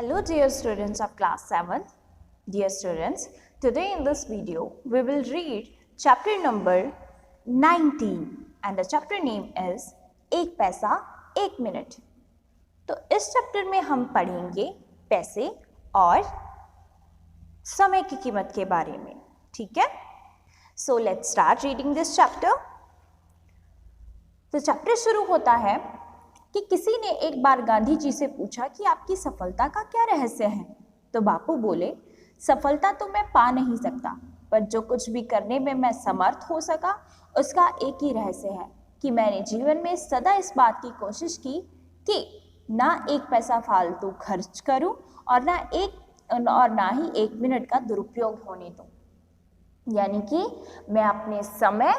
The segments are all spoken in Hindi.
Hello dear students of class 7. Dear students, today in this video we will read chapter number 19 and the chapter name is एक पैसा एक मिनट। तो इस चैप्टर में हम पढ़ेंगे पैसे और समय की कीमत के बारे में, ठीक है। So let's start reading this chapter. तो चैप्टर शुरू होता है कि किसी ने एक बार गांधी जी से पूछा कि आपकी सफलता का क्या रहस्य है। तो बापू बोले, सफलता तो मैं पा नहीं सकता, पर जो कुछ भी करने में मैं समर्थ हो सका उसका एक ही रहस्य है कि मैंने जीवन में सदा इस बात की कोशिश की कि ना एक पैसा फालतू खर्च करूं और ना ही एक मिनट का दुरुपयोग होने दूं। यानी कि मैं अपने समय,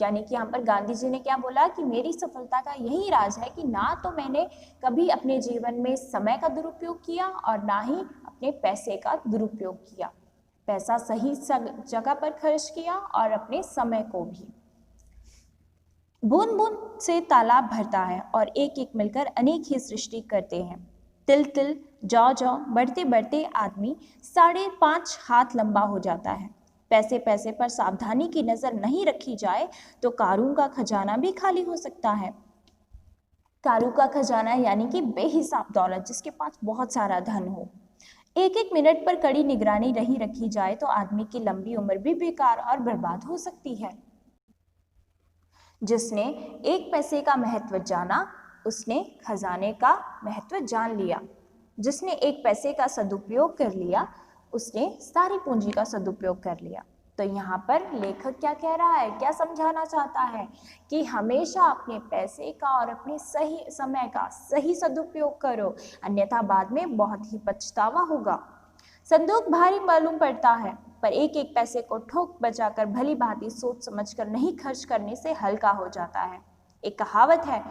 यानी कि यहाँ पर गांधी जी ने क्या बोला कि मेरी सफलता का यही राज है कि ना तो मैंने कभी अपने जीवन में समय का दुरुपयोग किया और ना ही अपने पैसे का दुरुपयोग किया। पैसा सही जगह पर खर्च किया और अपने समय को भी। बूंद बूंद से तालाब भरता है और एक एक मिलकर अनेक ही सृष्टि करते हैं। तिल तिल जौ जौ बढ़ते बढ़ते आदमी 5.5 हाथ लंबा हो जाता है। पैसे पैसे पर सावधानी की नजर नहीं रखी जाए तो कारू का खजाना भी खाली हो सकता है। कारू का खजाना यानी कि बेहिसाब दौलत, जिसके पास बहुत सारा धन हो। एक एक मिनट पर कड़ी निगरानी नहीं रखी जाए तो आदमी की लंबी उम्र भी बेकार और बर्बाद हो सकती है। जिसने एक पैसे का महत्व जाना उसने खजाने का महत्व जान लिया। जिसने एक पैसे का सदुपयोग कर लिया उसने सारी पूंजी का सदुपयोग कर लिया। तो यहाँ पर लेखक क्या कह रहा है, क्या समझाना चाहता है कि हमेशा अपने पैसे का और अपने सही समय का सही सदुपयोग करो, अन्यथा बाद में बहुत ही पछतावा होगा। संदूक भारी मालूम पड़ता है, पर एक एक पैसे को ठोक बचाकर भली भांति सोच समझकर नहीं खर्च करने से हल्का हो जाता है। एक कहावत है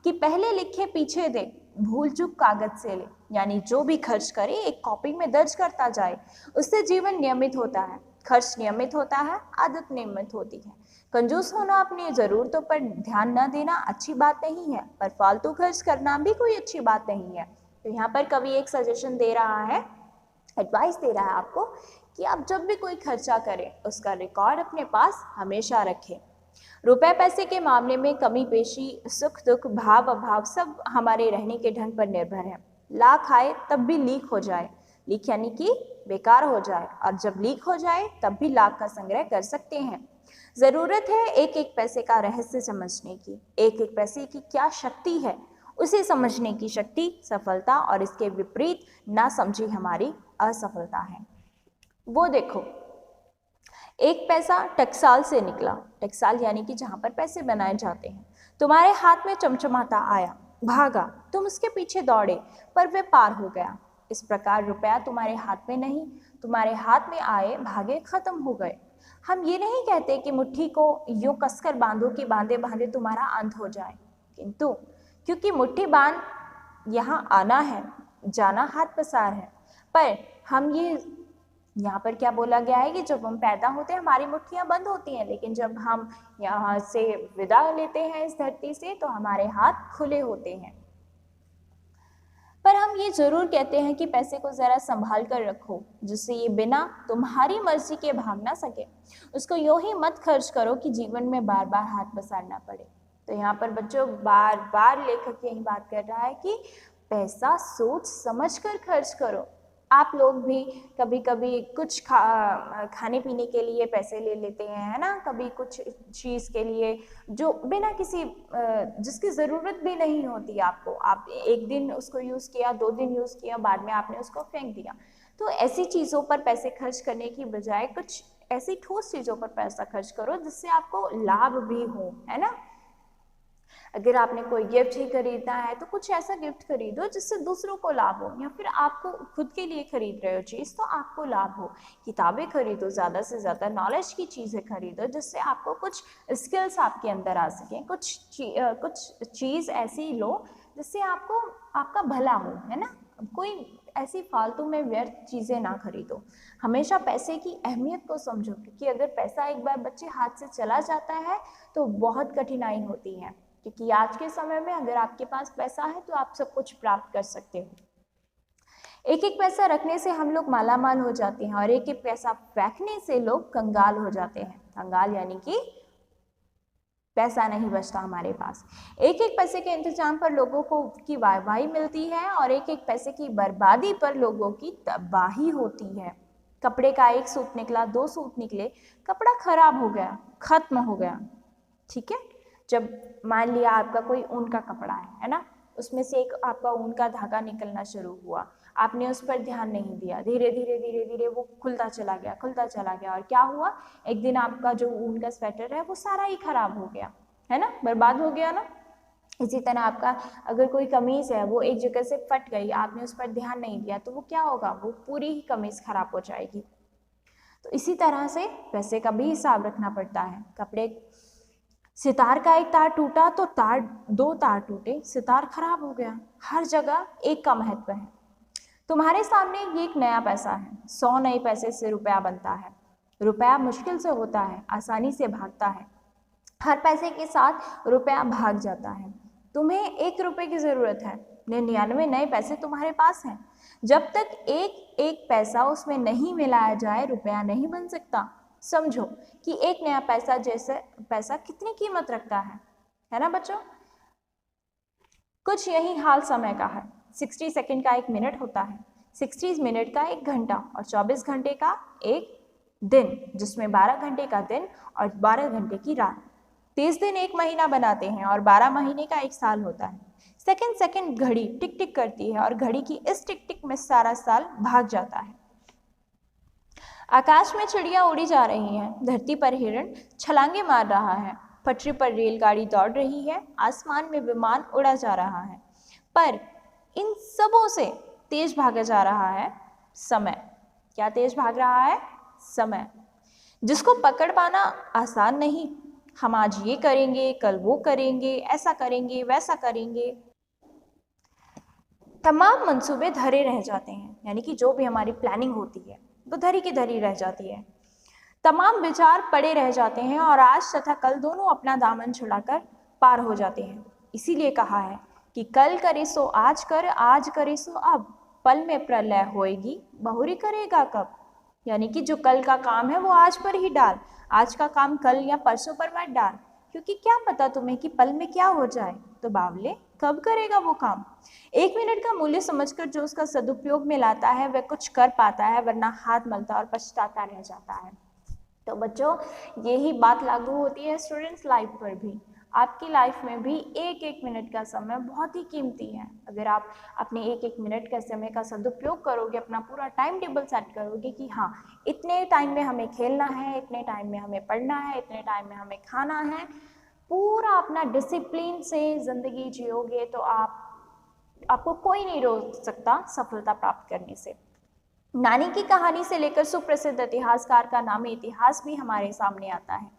कि पहले लिखे पीछे दे, भूल चूक कागज से ले। यानी जो भी खर्च करे एक कॉपी में दर्ज करता जाए, उससे जीवन नियमित होता है, खर्च नियमित होता है, आदत नियमित होती है। कंजूस होना, अपनी जरूरतों पर ध्यान न देना अच्छी बात नहीं है, पर फालतू खर्च करना भी कोई अच्छी बात नहीं है। तो यहाँ पर कवि एक सजेशन दे रहा है, एडवाइस दे रहा है आपको कि आप जब भी कोई खर्चा करें उसका रिकॉर्ड अपने पास हमेशा रखें। रुपए पैसे के मामले में कमी पेशी, सुख दुख, भाव अभाव सब हमारे रहने के ढंग पर निर्भर है। लाख आए तब भी लीक हो जाए, लीक यानी कि बेकार हो जाए, और जब लीक हो जाए तब भी लाख का संग्रह कर सकते हैं। जरूरत है एक एक पैसे का रहस्य समझने की, एक एक पैसे की क्या शक्ति है उसे समझने की शक्ति सफलता और इसके विपरीत ना समझी हमारी असफलता है। वो देखो, एक पैसा टकसाल से निकला, टकसाल यानी कि जहां पर पैसे बनाए जाते हैं, तुम्हारे हाथ में चमचमाता आया, भागा, तुम उसके पीछे दौड़े, पर वह पार हो गया। इस प्रकार रुपया तुम्हारे हाथ में नहीं, तुम्हारे हाथ में आए, भागे, खत्म हो गए। हम ये नहीं कहते कि मुट्ठी को यूं कसकर बांधो कि बांधे बांधे तुम्हारा अंत हो जाए, किंतु क्योंकि मुट्ठी बांध यहाँ आना है, जाना हाथ पसार है। पर हम ये यहाँ पर क्या बोला गया है कि जब हम पैदा होते हैं हमारी मुट्ठियां बंद होती हैं, लेकिन जब हम यहाँ से विदा लेते हैं इस धरती से तो हमारे हाथ खुले होते हैं। पर हम ये जरूर कहते हैं कि पैसे को जरा संभाल कर रखो, जिससे ये बिना तुम्हारी मर्जी के भाग ना सके। उसको यूं ही मत खर्च करो कि जीवन में बार बार हाथ पसारना पड़े। तो यहाँ पर बच्चों बार बार लेखक यही बात कर रहा है कि पैसा सोच समझ कर खर्च करो। आप लोग भी कभी कभी कुछ खाने पीने के लिए पैसे ले लेते हैं, है ना, कभी कुछ चीज़ के लिए जो बिना किसी जिसकी ज़रूरत भी नहीं होती आपको, आप एक दिन उसको यूज़ किया, 2 दिन यूज़ किया, बाद में आपने उसको फेंक दिया। तो ऐसी चीज़ों पर पैसे खर्च करने की बजाय कुछ ऐसी ठोस चीज़ों पर पैसा खर्च करो जिससे आपको लाभ भी हो, है ना। अगर आपने कोई गिफ्ट ही खरीदना है तो कुछ ऐसा गिफ्ट खरीदो जिससे दूसरों को लाभ हो, या फिर आपको खुद के लिए खरीद रहे हो चीज़ तो आपको लाभ हो। किताबें खरीदो, ज़्यादा से ज़्यादा नॉलेज की चीज़ें खरीदो जिससे आपको कुछ स्किल्स आपके अंदर आ सकें, कुछ चीज़ ऐसी लो जिससे आपको आपका भला हो, है ना। कोई ऐसी फालतू में व्यर्थ चीज़ें ना खरीदो। हमेशा पैसे की अहमियत को समझो, क्योंकि अगर पैसा एक बार बच्चे हाथ से चला जाता है तो बहुत कठिनाई होती है। क्योंकि आज के समय में अगर आपके पास पैसा है तो आप सब कुछ प्राप्त कर सकते हो। एक एक पैसा रखने से हम लोग मालामाल हो जाते हैं और एक एक पैसा फेंकने से लोग कंगाल हो जाते हैं। कंगाल यानी कि पैसा नहीं बचता हमारे पास। एक एक पैसे के इंतजाम पर लोगों को की वाहवाही मिलती है और एक एक पैसे की बर्बादी पर लोगों की तबाही होती है। कपड़े का एक सूट निकला, 2 सूट निकले, कपड़ा खराब हो गया, खत्म हो गया। ठीक है, जब मान लिया आपका कोई ऊन का कपड़ा है ना, उसमें से एक आपका ऊन का धागा निकलना शुरू हुआ, आपने उस पर ध्यान नहीं दिया, धीरे धीरे धीरे धीरे वो खुलता चला गया और क्या हुआ, एक दिन आपका जो ऊन का स्वेटर है वो सारा ही खराब हो गया, है ना, बर्बाद हो गया ना। इसी तरह आपका अगर कोई कमीज है वो एक जगह से फट गई, आपने उस पर ध्यान नहीं दिया, तो वो क्या होगा, वो पूरी ही कमीज खराब हो जाएगी। तो इसी तरह से पैसे का भी हिसाब रखना पड़ता है। कपड़े, सितार का एक तार टूटा तो 2 तार टूटे, सितार खराब हो गया। हर जगह एक का महत्व है। तुम्हारे सामने ये एक नया पैसा है, 100 नए पैसे से रुपया बनता है। रुपया मुश्किल से होता है, आसानी से भागता है। हर पैसे के साथ रुपया भाग जाता है। तुम्हें 1 रुपये की जरूरत है, 99 नए पैसे तुम्हारे पास हैं। जब तक एक एक पैसा उसमें नहीं मिलाया जाए, रुपया नहीं बन सकता। समझो कि एक नया पैसा जैसे पैसा कितनी कीमत रखता है ना बच्चों। कुछ यही हाल समय का है। 60 सेकंड का 1 मिनट होता है, 60 मिनट का 1 घंटा और 24 घंटे का 1 दिन, जिसमें 12 घंटे का दिन और 12 घंटे की रात। 30 दिन 1 महीना बनाते हैं और 12 महीने का 1 साल होता है। सेकंड सेकंड घड़ी टिक टिक करती है और घड़ी की इस टिक टिक में सारा साल भाग जाता है। आकाश में चिड़िया उड़ी जा रही हैं, धरती पर हिरण छलांगे मार रहा है, पटरी पर रेलगाड़ी दौड़ रही है, आसमान में विमान उड़ा जा रहा है, पर इन सबों से तेज भागा जा रहा है समय। क्या तेज भाग रहा है? समय, जिसको पकड़ पाना आसान नहीं। हम आज ये करेंगे, कल वो करेंगे, ऐसा करेंगे, वैसा करेंगे, तमाम मंसूबे धरे रह जाते हैं। यानी कि जो भी हमारी प्लानिंग होती है वो धरी की धरी रह जाती है। तमाम विचार पड़े रह जाते हैं और आज तथा कल दोनों अपना दामन छुड़ाकर पार हो जाते हैं। इसीलिए कहा है कि कल करे सो आज कर, आज करे सो अब, पल में प्रलय होएगी, बहुरी करेगा कब। यानी कि जो कल का काम है वो आज पर ही डाल, आज का काम कल या परसों पर मत डाल, क्योंकि क्या पता तुम्हें कि पल में क्या हो जाए, तो बावले कब करेगा वो काम। 1 मिनट का मूल्य समझकर जो उसका सदुपयोग में लाता है वह कुछ कर पाता है, वरना हाथ मलता और पछताता रह जाता है। तो बच्चों, यही बात लागू होती है स्टूडेंट्स लाइफ पर भी। आपकी लाइफ में भी 1-1 मिनट का समय बहुत ही कीमती है। अगर आप अपने 1-1 मिनट का समय का सदुपयोग करोगे, अपना पूरा टाइम टेबल सेट करोगे कि हाँ, इतने टाइम में हमें खेलना है, इतने टाइम में हमें पढ़ना है, इतने टाइम में हमें खाना है, पूरा अपना डिसिप्लिन से ज़िंदगी जियोगे तो आपको कोई नहीं रोक सकता सफलता प्राप्त करने से। नानी की कहानी से लेकर सुप्रसिद्ध इतिहासकार का नाम इतिहास भी हमारे सामने आता है।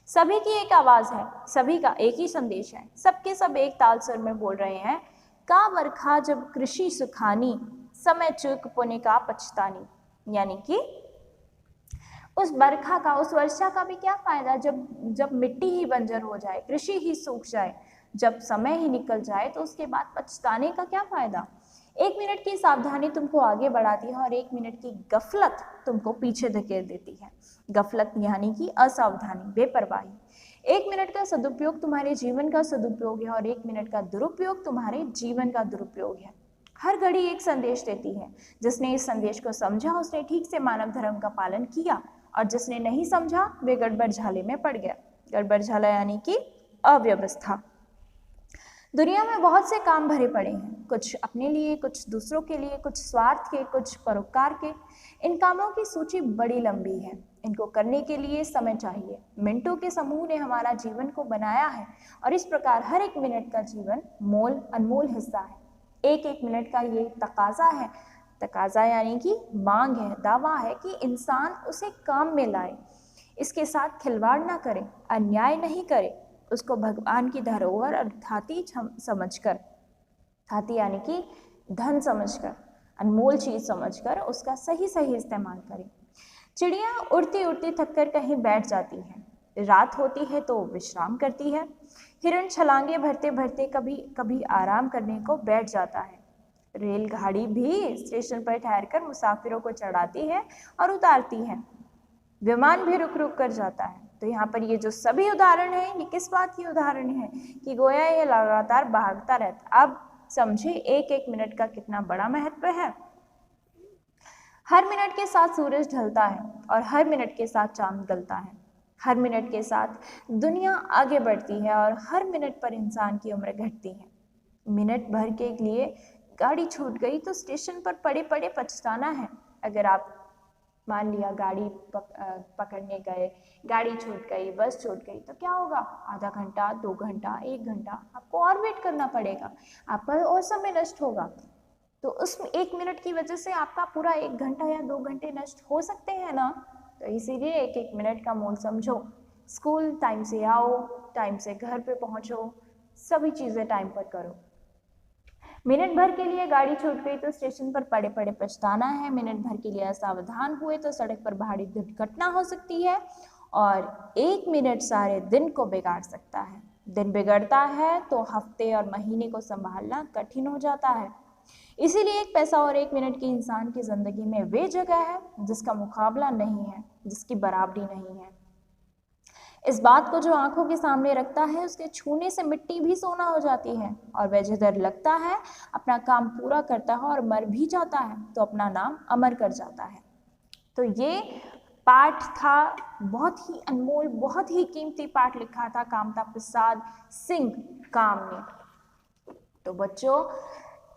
सभी की एक आवाज़ है, सभी का एक ही संदेश है, सबके सब एक ताल सुर में बोल रहे हैं, का वर्खा जब कृषि सुखानी, समय चूक पुण्य का पछतानी। यानी कि उस बरखा का, उस वर्षा का भी क्या फायदा जब मिट्टी ही बंजर हो जाए, कृषि ही सूख जाए, जब समय ही निकल जाए, तो उसके बाद पछताने का क्या फायदा। 1 मिनट की सावधानी तुमको आगे बढ़ाती है और 1 मिनट की गफलत तुमको पीछे धकेल देती है। गफलत यानी कि असावधानी, बेपरवाही। 1 मिनट का सदुपयोग तुम्हारे जीवन का सदुपयोग है और 1 मिनट का दुरुपयोग तुम्हारे जीवन का दुरुपयोग है। हर घड़ी एक संदेश देती है। जिसने इस संदेश को समझा उसने ठीक से मानव धर्म का पालन किया, और जिसने नहीं समझा वे गड़बड़ झाले में पड़ गया। गड़बड़ झाला यानी कि अव्यवस्था। दुनिया में बहुत से काम भरे पड़े हैं, कुछ अपने लिए, कुछ दूसरों के लिए, कुछ स्वार्थ के, कुछ परोपकार के। इन कामों की सूची बड़ी लंबी है, इनको करने के लिए समय चाहिए। मिनटों के समूह ने हमारा जीवन को बनाया है और इस प्रकार हर 1 मिनट का जीवन अनमोल हिस्सा है। 1-1 मिनट का ये तकाजा है। तकाजा यानी कि मांग है, दावा है कि इंसान उसे काम में लाए, इसके साथ खिलवाड़ ना करे, अन्याय नहीं करे, उसको भगवान की धरोहर और धाती समझकर, धाती यानी कि धन समझकर, अनमोल चीज समझकर उसका सही इस्तेमाल करे। चिड़िया उड़ती उड़ती थककर कहीं बैठ जाती है, रात होती है तो विश्राम करती है। हिरण छलांगे भरते भरते कभी कभी आराम करने को बैठ जाता है। रेलगाड़ी भी स्टेशन पर ठहरकर मुसाफिरों को चढ़ाती है और उतारती है। विमान भी रुक रुक कर जाता है। तो यहाँ पर ये जो सभी उदाहरण हैं, ये किस बात की उदाहरण है कि गोया ये लगातार भागता रहता। अब समझे एक एक मिनट का कितना बड़ा महत्व है। हर मिनट के साथ सूरज ढलता है और हर मिनट के साथ चांद निकलता है। हर मिनट के साथ दुनिया आगे बढ़ती है और हर मिनट पर इंसान की उम्र घटती है। मिनट भर के लिए गाड़ी छूट गई तो स्टेशन पर पड़े पड़े पछताना है। अगर आप मान लिया गाड़ी पकड़ने गए, गाड़ी छूट गई, बस छूट गई, तो क्या होगा? आधा घंटा, 2 घंटा, 1 घंटा आपको और वेट करना पड़ेगा, आपका और समय नष्ट होगा। तो उस 1 मिनट की वजह से आपका पूरा 1 घंटा या 2 घंटे नष्ट हो सकते हैं ना। तो इसीलिए एक एक मिनट का मोल समझो। स्कूल टाइम से आओ, टाइम से घर पे पहुंचो, सभी चीज़ें टाइम पर करो। मिनट भर के लिए गाड़ी छूट गई तो स्टेशन पर पड़े पड़े पछताना है। मिनट भर के लिए असावधान हुए तो सड़क पर भारी दुर्घटना हो सकती है। और 1 मिनट सारे दिन को बिगाड़ सकता है। दिन बिगड़ता है तो हफ्ते और महीने को संभालना कठिन हो जाता है। इसीलिए 1 पैसा और 1 मिनट की इंसान की जिंदगी में वे जगह है जिसका मुकाबला नहीं है, जिसकी बराबरी नहीं है। इस बात को जो आंखों के सामने रखता है उसके छूने से मिट्टी भी सोना हो जाती है। और वह जिधर लगता है अपना काम पूरा करता है और मर भी जाता है तो अपना नाम अमर कर जाता है। तो ये पाठ था, बहुत ही अनमोल, बहुत ही कीमती पाठ लिखा था कामता प्रसाद सिंह काम ने। तो बच्चों,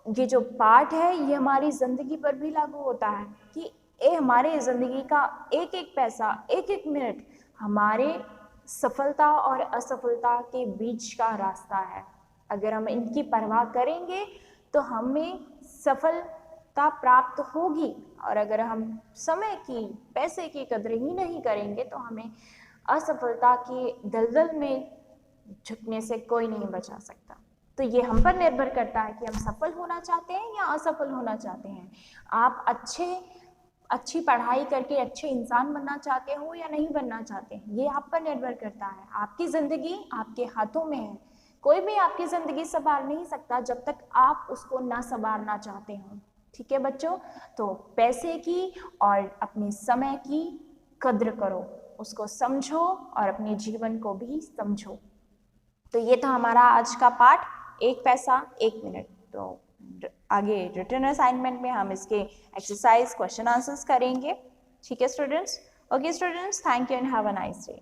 ये जो पाठ है ये हमारी ज़िंदगी पर भी लागू होता है कि ये हमारे ज़िंदगी का एक एक पैसा, एक एक मिनट हमारे सफलता और असफलता के बीच का रास्ता है। अगर हम इनकी परवाह करेंगे तो हमें सफलता प्राप्त होगी, और अगर हम समय की, पैसे की कदर ही नहीं करेंगे तो हमें असफलता की दलदल में झुकने से कोई नहीं बचा सकता। तो ये हम पर निर्भर करता है कि हम सफल होना चाहते हैं या असफल होना चाहते हैं। आप अच्छी पढ़ाई करके अच्छे इंसान बनना चाहते हो या नहीं बनना चाहते हैं, ये आप पर निर्भर करता है। आपकी ज़िंदगी आपके हाथों में है। कोई भी आपकी ज़िंदगी संभाल नहीं सकता जब तक आप उसको ना संभालना चाहते हो। ठीक है बच्चों, तो पैसे की और अपने समय की कद्र करो, उसको समझो और अपने जीवन को भी समझो। तो ये था हमारा आज का पाठ, 1 पैसा 1 मिनट। तो आगे रिटन असाइनमेंट में हम इसके एक्सरसाइज, क्वेश्चन आंसर्स करेंगे। ठीक है students? Okay students, thank you and have a nice day.